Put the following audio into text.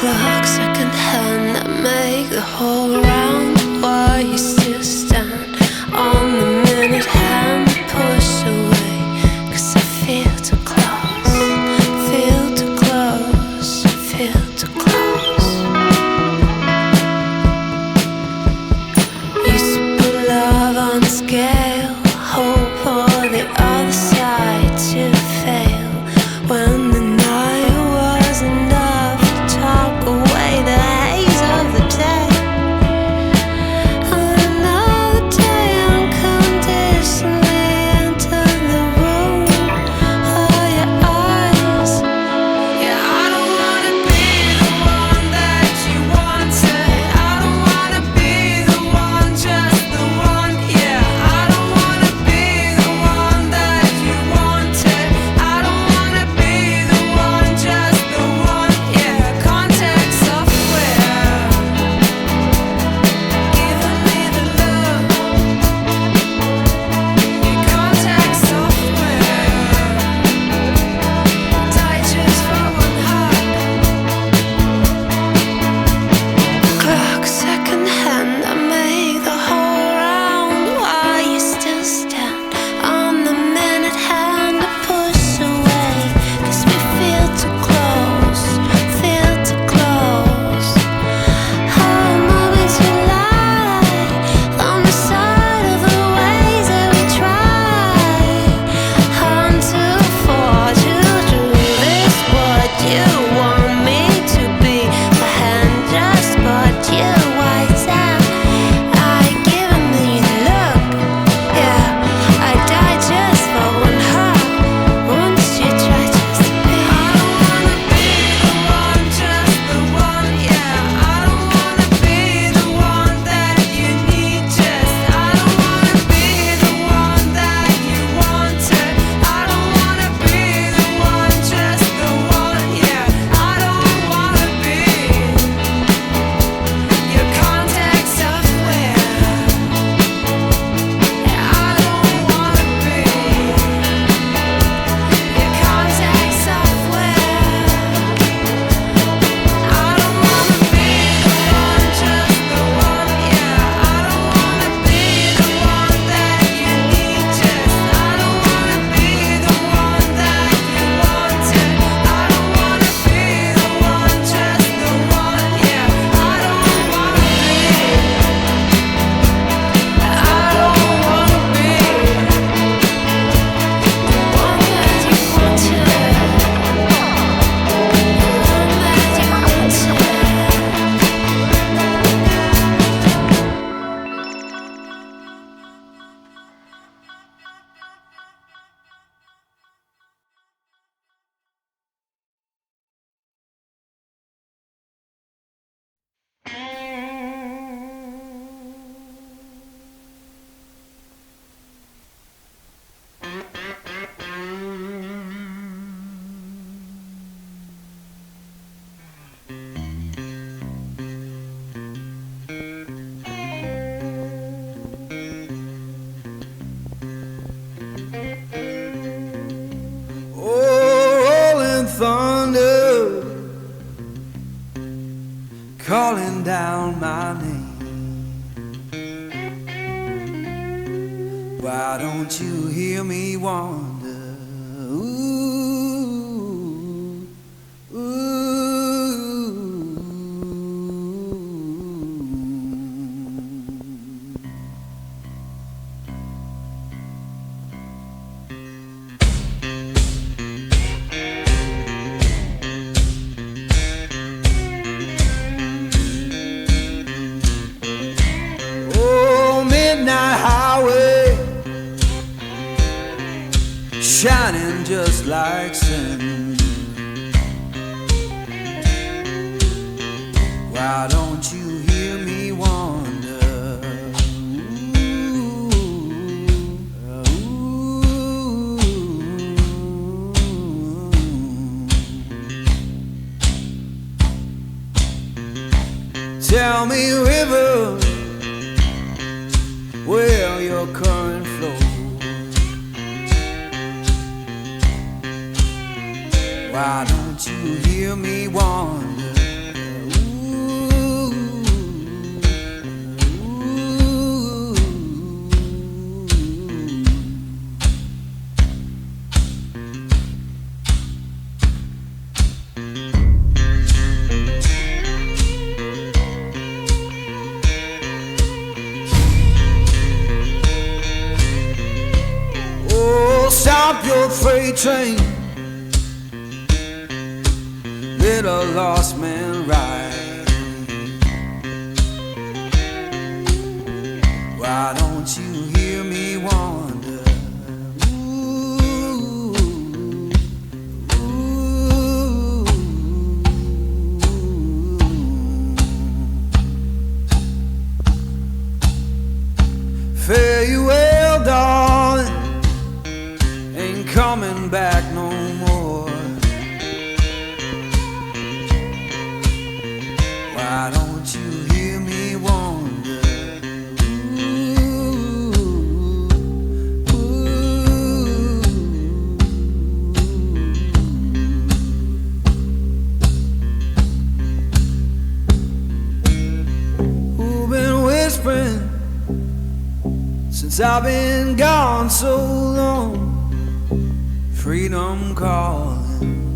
clock second hand, I make the whole round. Why you still stand on the minute hand? Push away, 'cause I feel too close, feel too close, feel too close. Used to put love on a scale, hope for the other side to fail. When the night was enough to talk away the haze of the day. Another day unconditionally enter the room of your eyes. Yeah, I don't wanna be the one that you wanted. I don't wanna be the one, just the one. Yeah, I don't wanna be the one that you wanted. I don't wanna be the one, just the one. Yeah, contact software, giving me the look. Your contact software, die just for one hug. Clock second hand, I make the whole round. Why you still stand on the minute hand? I push away, 'cause we feel too close, feel too close. Oh, moving too light on the side of the ways that we try. I'm too far to do this. What you want me to be, the hand just but you white out. I given me the look. Yeah, I die just for one hug. Won't you try just to be? I don't wanna be the one, just the one. Yeah, I don't wanna be the one that you need. Just I don't wanna be the one that you wanted. I don't wanna be the one, just the one. Yeah, I don't wanna be your contact software. Yeah, I don't wanna be your contact software. I don't wanna be the one, just the one. Yeah, I don't wanna be the one that you need. Just I don't wanna be the one that you wanted. I don't wanna be the one, just the one. Yeah, I don't wanna be. I don't wanna be the one that you wanted. The rolling thunder, calling down my name. Why don't you hear me wonder? Ooh, ooh. Oh, midnight highway, shining just like sin. Why don't you hear me wonder? Tell me, river, where your current flows. Why don't you hear me wander? your freight train, let a lost man ride. Why don't you hear me wonder? Ooh, ooh, fare you well, darling, ain't coming back no more. Why don't you hear me wonder? Ooh, ooh. Who been whispering since I've been gone so long? Freedom calling.